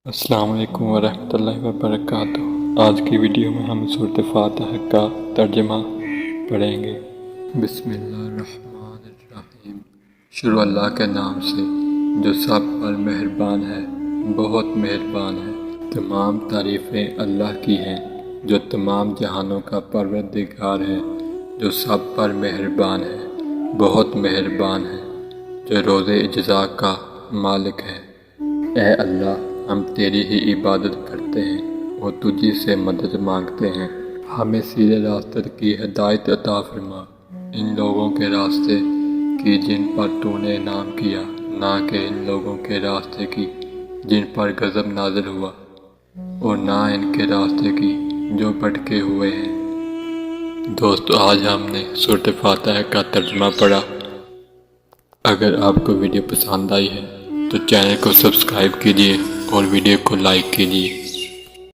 السلام علیکم ورحمۃ اللہ وبرکاتہ۔ آج کی ویڈیو میں ہم سورۃ فاتحہ کا ترجمہ پڑھیں گے۔ بسم اللہ الرحمن الرحیم۔ شروع اللہ کے نام سے جو سب پر مہربان ہے، بہت مہربان ہے۔ تمام تعریفیں اللہ کی ہیں جو تمام جہانوں کا پروردگار ہے، جو سب پر مہربان ہے، بہت مہربان ہے، جو روز اجزا کا مالک ہے۔ اے اللہ، ہم تیری ہی عبادت کرتے ہیں اور تجھی سے مدد مانگتے ہیں۔ ہمیں سیدھے راستے کی ہدایت عطا فرما، ان لوگوں کے راستے کی جن پر تو نے انعام کیا، نہ کہ ان لوگوں کے راستے کی جن پر غضب نازل ہوا، اور نہ ان کے راستے کی جو بھٹکے ہوئے ہیں۔ دوستو، آج ہم نے سورۃ فاتحہ کا ترجمہ پڑھا۔ اگر آپ کو ویڈیو پسند آئی ہے تو چینل کو سبسکرائب کیجیے اور ویڈیو کو لائک کیجیے۔